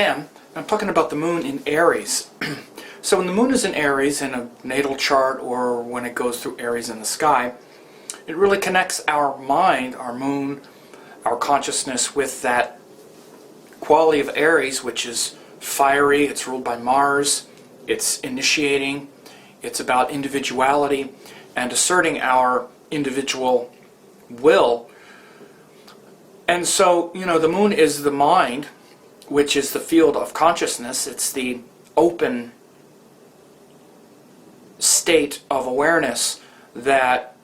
Sam. I'm talking about the moon in Aries. So when the moon is in Aries in a natal chart, or when it goes through Aries in the sky, it really connects our mind, our moon, our consciousness with that quality of Aries, which is fiery. It's ruled by Mars. It's initiating. It's about individuality and asserting our individual will. And so, the moon is the mind, which is the field of consciousness. It's the open state of awareness that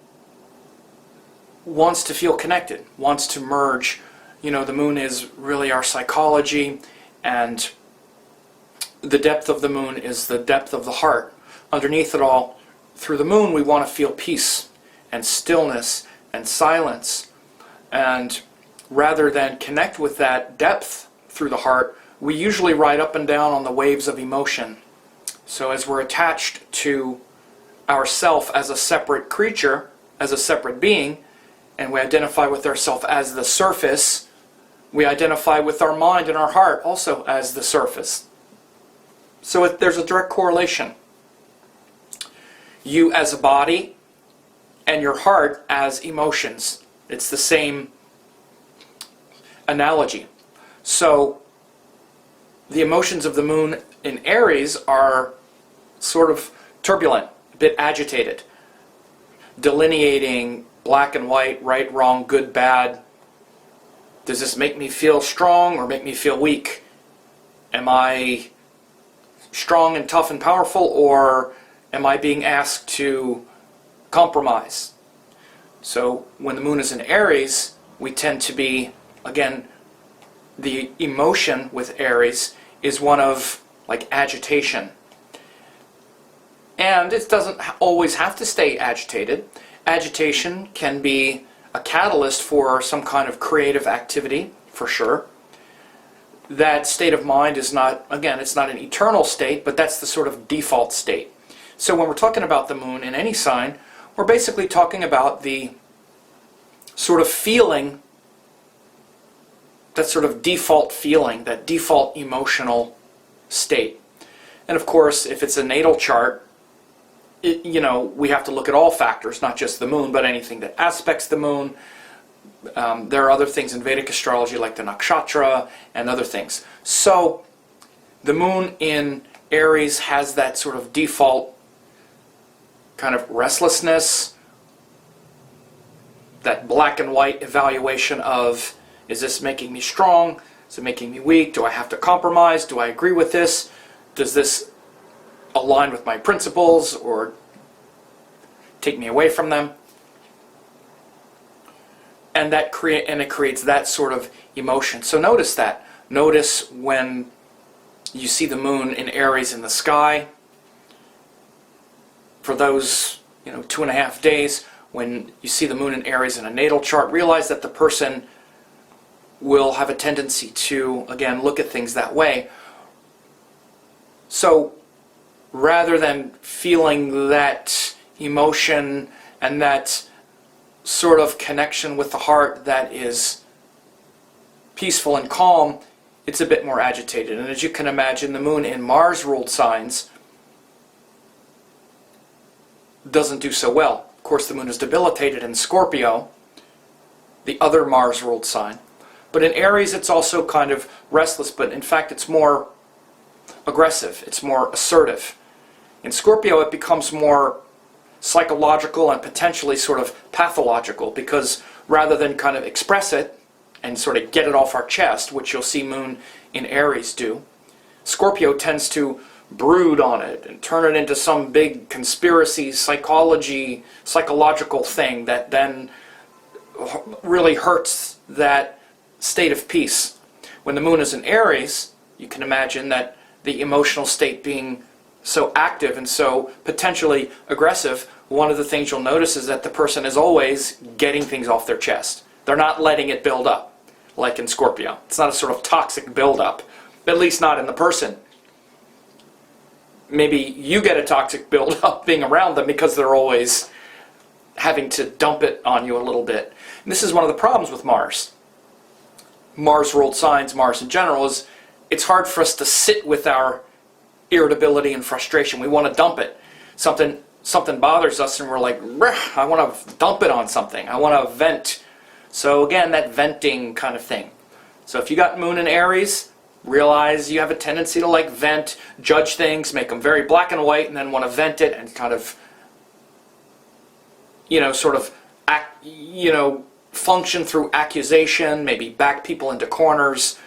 wants to feel connected, wants to merge. The moon is really our psychology, and the depth of the moon is the depth of the heart. Underneath it all, through the moon, we want to feel peace and stillness and silence. And rather than connect with that depth through the heart, we usually ride up and down on the waves of emotion. So as we're attached to ourself as a separate creature, as a separate being, and we identify with ourself as the surface, we identify with our mind and our heart also as the surface. So there's a direct correlation. You as a body and your heart as emotions. It's the same analogy. So the emotions of the moon in Aries are sort of turbulent, a bit agitated, delineating black and white, right, wrong, good, bad. Does this make me feel strong or make me feel weak? Am I strong and tough and powerful, or am I being asked to compromise? So when the moon is in Aries, we tend to be, again, the emotion with Aries is one of like agitation. And it doesn't always have to stay agitated. Agitation can be a catalyst for some kind of creative activity, for sure. That state of mind is not, again, it's not an eternal state, but that's the sort of default state. So when we're talking about the moon in any sign, we're basically talking about the sort of feeling, that sort of default feeling, that default emotional state. And of course, if it's a natal chart, we have to look at all factors, not just the moon, but anything that aspects the moon. There are other things in Vedic astrology like the nakshatra and other things. So the moon in Aries has that sort of default kind of restlessness, that black and white evaluation of, is this making me strong? Is it making me weak? Do I have to compromise? Do I agree with this? Does this align with my principles or take me away from them? And it creates that sort of emotion. So notice that. Notice when you see the moon in Aries in the sky, for those 2.5 days, when you see the moon in Aries in a natal chart, realize that the person will have a tendency to, again, look at things that way. So rather than feeling that emotion and that sort of connection with the heart that is peaceful and calm, it's a bit more agitated. And as you can imagine, the moon in Mars-ruled signs doesn't do so well. Of course, the moon is debilitated in Scorpio, the other Mars-ruled sign. But in Aries, it's also kind of restless, but in fact, it's more aggressive. It's more assertive. In Scorpio, it becomes more psychological and potentially sort of pathological, because rather than kind of express it and sort of get it off our chest, which you'll see moon in Aries do, Scorpio tends to brood on it and turn it into some big conspiracy, psychological thing that then really hurts that state of peace. When the moon is in Aries, you can imagine that the emotional state being so active and so potentially aggressive, one of the things you'll notice is that the person is always getting things off their chest. They're not letting it build up, like in Scorpio. It's not a sort of toxic buildup, at least not in the person. Maybe you get a toxic buildup being around them because they're always having to dump it on you a little bit. And this is one of the problems with Mars. Mars-ruled signs, Mars in general, is it's hard for us to sit with our irritability and frustration. We want to dump it. Something bothers us and we're like, I want to dump it on something. I want to vent. So again, that venting kind of thing. So if you got moon in Aries, realize you have a tendency to like vent, judge things, make them very black and white, and then want to vent it and kind of, sort of act, function through accusation, maybe back people into corners,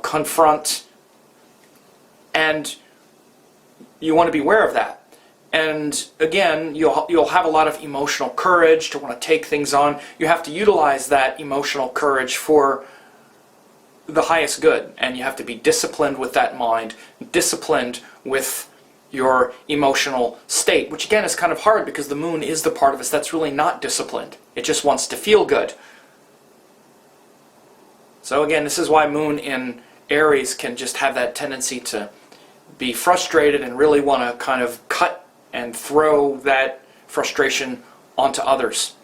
confront. And you want to be aware of that. And again, you'll have a lot of emotional courage to want to take things on. You have to utilize that emotional courage for the highest good, and you have to be disciplined with that mind, disciplined with your emotional state, which again is kind of hard because the moon is the part of us that's really not disciplined. It just wants to feel good. So again, this is why moon in Aries can just have that tendency to be frustrated and really want to kind of cut and throw that frustration onto others.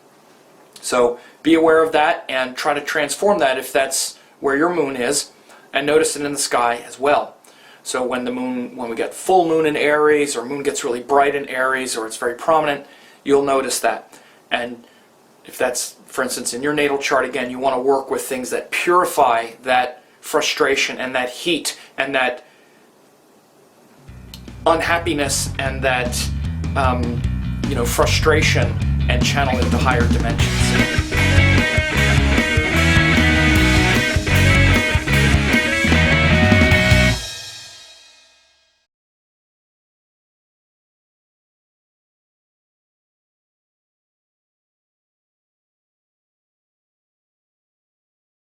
So be aware of that and try to transform that if that's where your moon is, and notice it in the sky as well. So when we get full moon in Aries, or moon gets really bright in Aries, or it's very prominent, you'll notice that. And if that's, for instance, in your natal chart, again, you want to work with things that purify that frustration and that heat and that unhappiness and that frustration, and channel into higher dimensions.